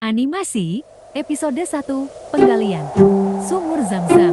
Animasi, episode 1, Penggalian, Sumur Zam-Zam.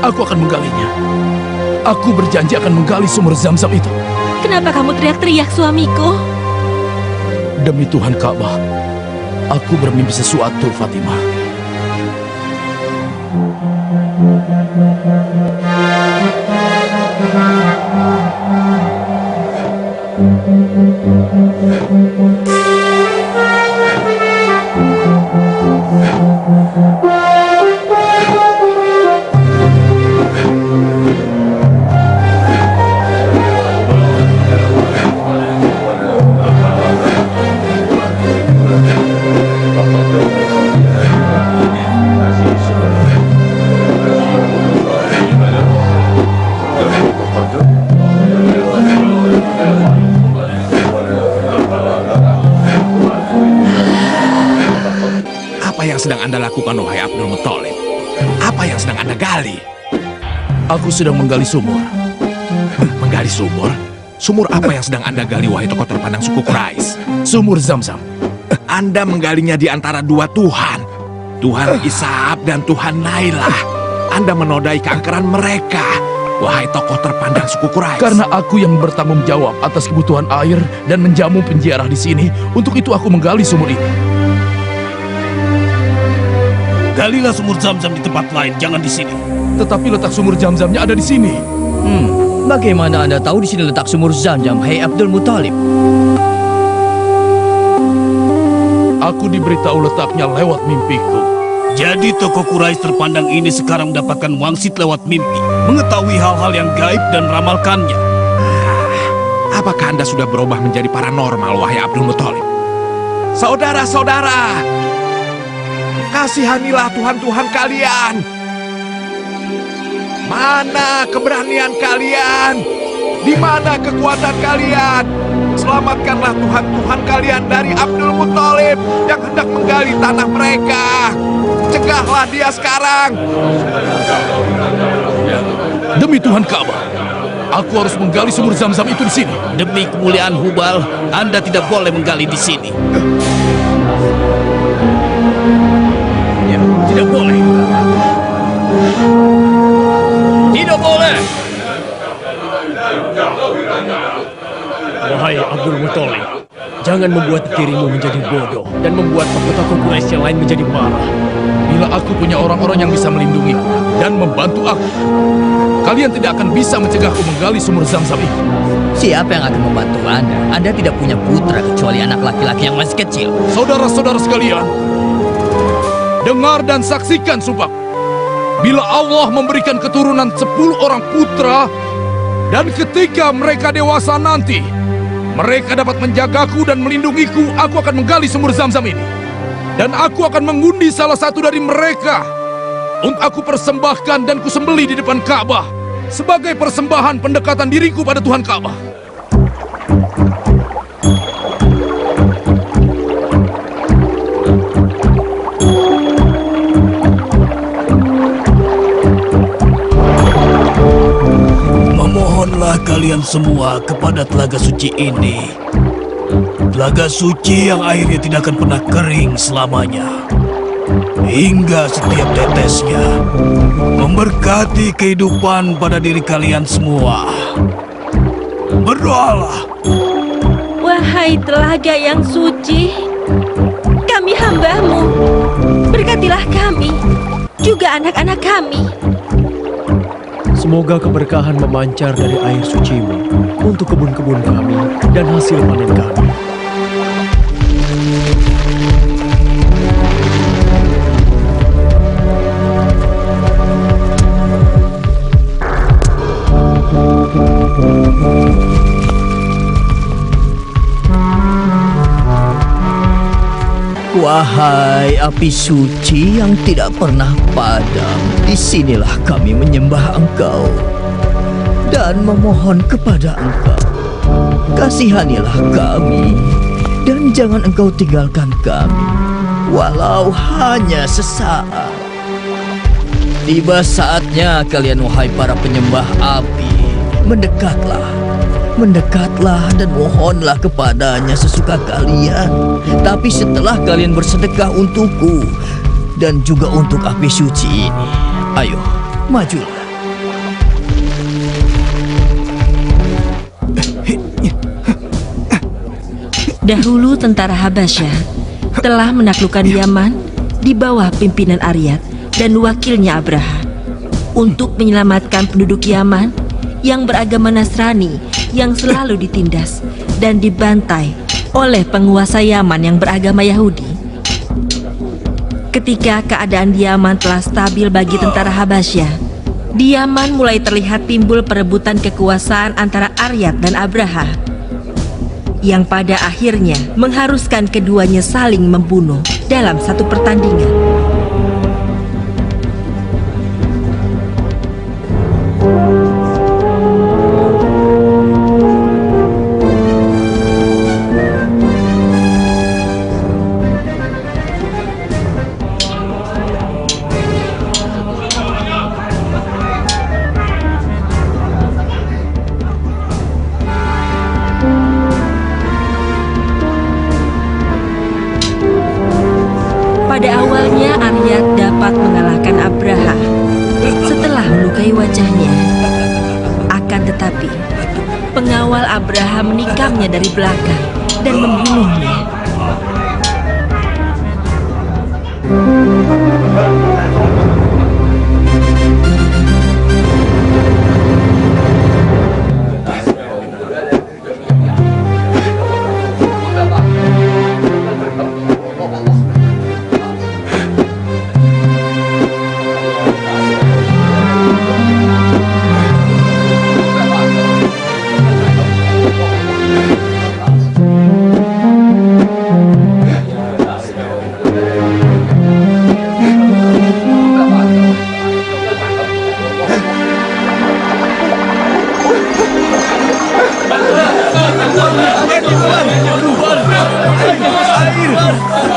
Aku akan menggalinya. Aku berjanji akan menggali sumur Zam-Zam itu. Kenapa kamu teriak-teriak, suamiku? Demi Tuhan Ka'bah, aku bermimpi sesuatu, Fatimah. Apa yang sedang Anda lakukan, wahai Abdul Muthalib? Apa yang sedang Anda gali? Aku sedang menggali sumur. Menggali sumur? Sumur apa yang sedang Anda gali, wahai tokoh terpandang suku Quraisy? Sumur Zam-Zam. Anda menggalinya di antara dua Tuhan. Tuhan Ishaq dan Tuhan Nailah. Anda menodai keangkeran mereka, wahai tokoh terpandang suku Quraisy. Karena aku yang bertanggung jawab atas kebutuhan air dan menjamu penjara di sini, untuk itu aku menggali sumur ini. Galilah sumur Zam-Zam di tempat lain, jangan di sini. Tetapi letak sumur Zam-Zamnya ada di sini. Bagaimana Anda tahu di sini letak sumur Zam-Zam, hai Abdul Muthalib? Aku diberitahu letaknya lewat mimpiku. Jadi tokoh Quraisy terpandang ini sekarang mendapatkan wangsit lewat mimpi, mengetahui hal-hal yang gaib dan meramalkannya. Apakah Anda sudah berubah menjadi paranormal, wahai Abdul Muthalib? Saudara-saudara, kasihanilah Tuhan-Tuhan kalian. Mana keberanian kalian? Di mana kekuatan kalian? Selamatkanlah Tuhan-Tuhan kalian dari Abdul Muthalib yang hendak menggali tanah mereka. Cegahlah dia sekarang. Demi Tuhan Ka'bah, aku harus menggali sumur Zam-Zam itu di sini. Demi kemuliaan Hubal, Anda tidak boleh menggali di sini. Ya, tidak boleh. Tidak boleh. Wahai Abdul Muthalib, jangan membuat dirimu menjadi bodoh dan membuat tokoh-tokoh Quraisy yang lain menjadi marah. Bila aku punya orang-orang yang bisa melindungiku dan membantu aku, kalian tidak akan bisa mencegahku menggali sumur Zam-Zam itu. Siapa yang akan membantu Anda? Anda tidak punya putra kecuali anak laki-laki yang masih kecil. Saudara-saudara sekalian, dengar dan saksikan sumpah. Bila Allah memberikan keturunan 10 orang putra, dan ketika mereka dewasa nanti, mereka dapat menjagaku dan melindungiku, aku akan menggali sumur Zam-Zam ini. Dan aku akan mengundi salah satu dari mereka untuk aku persembahkan dan kusembelih di depan Ka'bah sebagai persembahan pendekatan diriku pada Tuhan Ka'bah. Ikutlah kalian semua kepada telaga suci ini. Telaga suci yang airnya tidak akan pernah kering selamanya. Hingga setiap tetesnya memberkati kehidupan pada diri kalian semua. Berdoalah. Wahai telaga yang suci, kami hamba-Mu. Berkatilah kami, juga anak-anak kami. Semoga keberkahan memancar dari air suci-Mu untuk kebun-kebun kami dan hasil panen kami. Wahai api suci yang tidak pernah padam, disinilah kami menyembah Engkau dan memohon kepada Engkau. Kasihanilah kami dan jangan Engkau tinggalkan kami, walau hanya sesaat. Tiba saatnya kalian, wahai para penyembah api, Mendekatlah dan mohonlah kepadanya sesuka kalian. Tapi setelah kalian bersedekah untukku dan juga untuk api suci ini, ayo, majulah. Dahulu tentara Habasyah telah menaklukkan Yaman di bawah pimpinan Aryat dan wakilnya Abraha. Untuk menyelamatkan penduduk Yaman yang beragama Nasrani yang selalu ditindas dan dibantai oleh penguasa Yaman yang beragama Yahudi. Ketika keadaan di Yaman telah stabil bagi tentara Habasyah, di Yaman mulai terlihat timbul perebutan kekuasaan antara Aryat dan Abraha, yang pada akhirnya mengharuskan keduanya saling membunuh dalam satu pertandingan. Pada awalnya Aryat dapat mengalahkan Abraha setelah melukai wajahnya. Akan tetapi, pengawal Abraha menikamnya dari belakang dan membunuhnya.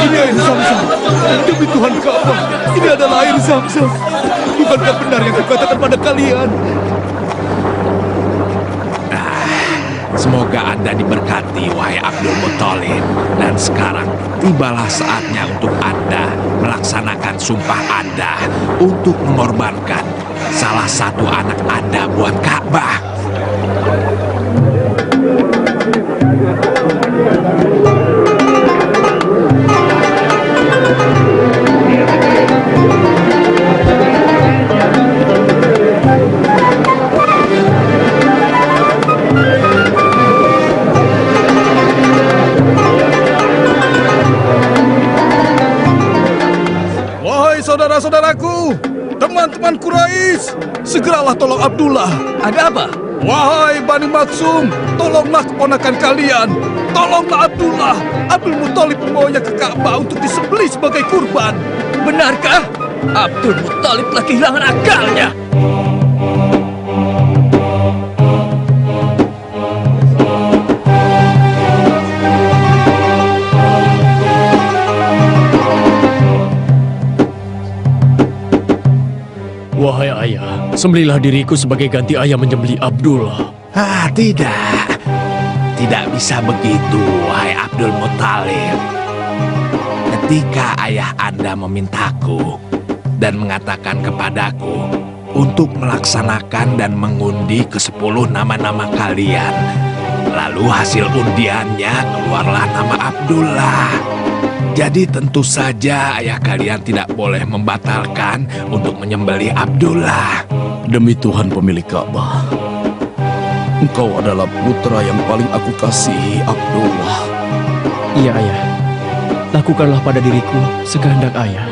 Ini air Zam-Zam. Demi Tuhan Ka'bah, ini adalah air Zam-Zam. Bukankah benar yang kukatakan pada kalian? Semoga Anda diberkati, wahai Abdul Muthalib. Dan sekarang tibalah saatnya untuk Anda melaksanakan sumpah Anda untuk mengorbankan salah satu anak Anda buat Ka'bah. Saudara-saudaraku, teman-teman Quraisy, segeralah tolong Abdullah. Ada apa? Wahai Bani Maksum, tolonglah keponakan kalian. Tolonglah Abdullah. Abdul Muthalib membawanya ke Ka'bah untuk disembelih sebagai kurban. Benarkah? Abdul Muthalib telah kehilangan akalnya. Wahai ayah, sembelihlah diriku sebagai ganti ayah menyembelih Abdullah. Tidak. Tidak bisa begitu, wahai Abdul Muthalib. Ketika ayah Anda memintaku dan mengatakan kepadaku untuk melaksanakan dan mengundi ke-10 nama-nama kalian, lalu hasil undiannya keluarlah nama Abdullah. Jadi tentu saja ayah kalian tidak boleh membatalkan untuk menyembelih Abdullah. Demi Tuhan pemilik Ka'bah, engkau adalah putra yang paling aku kasihi, Abdullah. Iya, Ayah. Lakukanlah pada diriku sekehendak Ayah.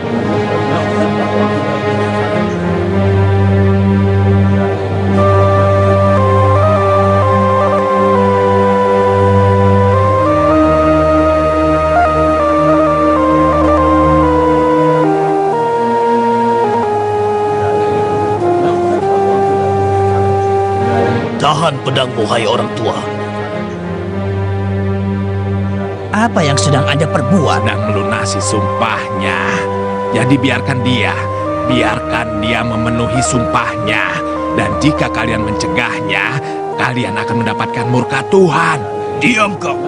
Tahan pedangmu, hai orang tua. Apa yang sedang Anda perbuat? Dan melunasi sumpahnya. Jadi biarkan dia memenuhi sumpahnya. Dan jika kalian mencegahnya, kalian akan mendapatkan murka Tuhan. Diam kau.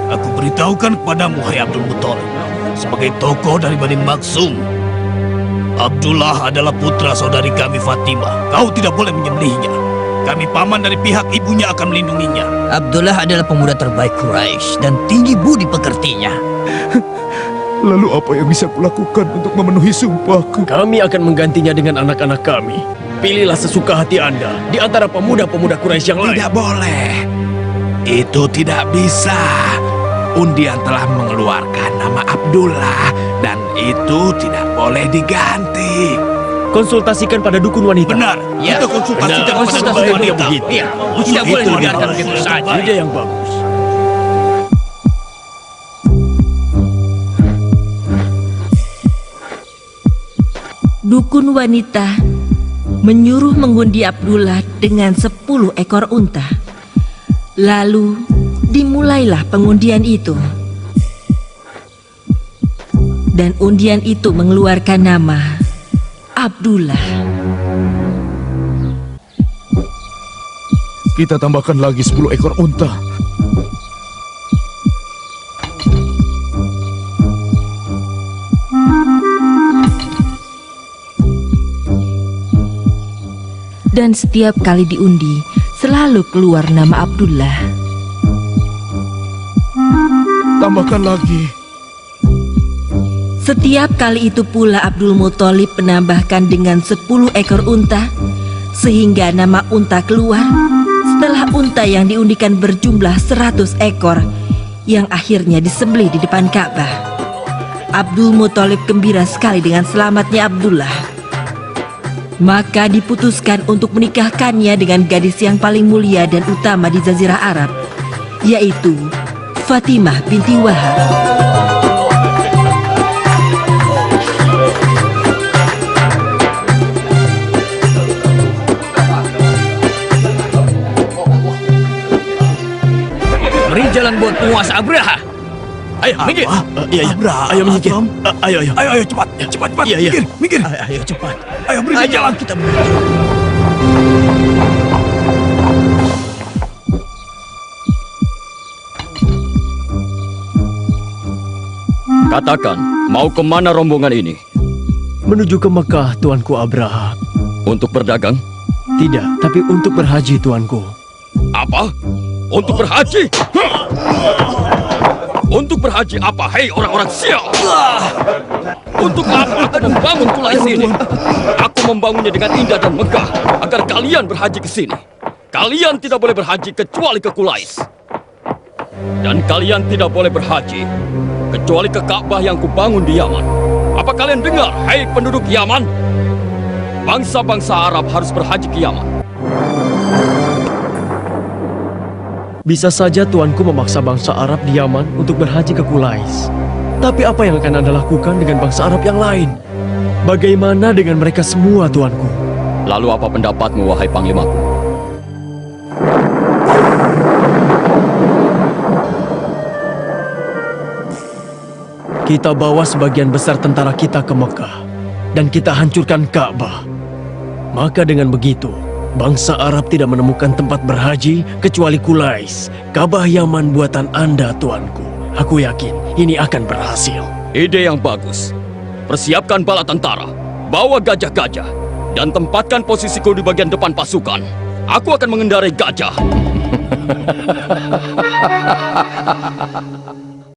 Aku beritahukan kepadamu, hai Abdul Muthalib. Sebagai tokoh dari Bani Maksum, Abdullah adalah putra saudari kami Fatimah. Kau tidak boleh menyembelihnya. Kami paman dari pihak ibunya akan melindunginya. Abdullah adalah pemuda terbaik Quraisy dan tinggi budi pekertinya. Lalu apa yang bisa kulakukan untuk memenuhi sumpahku? Kami akan menggantinya dengan anak-anak kami. Pilihlah sesuka hati Anda di antara pemuda-pemuda Quraisy yang lain. Tidak boleh. Itu tidak bisa. Undian telah mengeluarkan nama Abdullah dan itu tidak boleh diganti. Konsultasikan pada dukun wanita. Benar. Ya, Kita konsultasikan benar. kepada Konsultasikan wanita. dia begitu. Iya, tidak boleh Itu dibiarkan adalah begitu yang saja. terbaik. Ide yang bagus. Dukun wanita menyuruh mengundi Abdullah dengan 10 ekor unta. Lalu dimulailah pengundian itu. Dan undian itu mengeluarkan nama Abdullah. Kita tambahkan lagi 10 ekor unta. Dan setiap kali diundi, selalu keluar nama Abdullah. Tambahkan lagi. Setiap kali itu pula Abdul Muthalib menambahkan dengan 10 ekor unta, sehingga nama unta keluar setelah unta yang diundikan berjumlah 100 ekor yang akhirnya disembelih di depan Ka'bah. Abdul Muthalib gembira sekali dengan selamatnya Abdullah. Maka diputuskan untuk menikahkannya dengan gadis yang paling mulia dan utama di Jazirah Arab, yaitu Fatimah binti Wahab. Beri jalan buat penguasa Abraha. Ayo, minggir. Iya. Ayo menyingkir. Ayo. Ayo, cepat. Iya. Minggir. Ayo cepat. Ayo, beri Ayo, jalan. kita Katakan, mau kemana rombongan ini? Menuju ke Mekah, Tuanku Abraha. Untuk berdagang? Tidak, tapi untuk berhaji, Tuanku. Apa? Untuk berhaji? Untuk berhaji apa, hei orang-orang sial? Untuk apa aku membangun Qulais ini? Aku membangunnya dengan indah dan megah agar kalian berhaji ke sini. Kalian tidak boleh berhaji kecuali ke Qulais. Dan kalian tidak boleh berhaji kecuali ke Ka'bah yang kubangun di Yaman. Apa kalian dengar, hei penduduk Yaman? Bangsa-bangsa Arab harus berhaji ke Yaman. Bisa saja Tuanku memaksa bangsa Arab di Yaman untuk berhaji ke Qulais. Tapi apa yang akan Anda lakukan dengan bangsa Arab yang lain? Bagaimana dengan mereka semua, Tuanku? Lalu apa pendapatmu, wahai panglimaku? Kita bawa sebagian besar tentara kita ke Mekah dan kita hancurkan Ka'bah. Maka dengan begitu, Bangsa Arab tidak menemukan tempat berhaji kecuali Qulais, Ka'bah Yaman buatan Anda, tuanku. Aku yakin ini akan berhasil. Ide yang bagus. Persiapkan bala tentara, bawa gajah-gajah, dan tempatkan posisiku di bagian depan pasukan. Aku akan mengendarai gajah.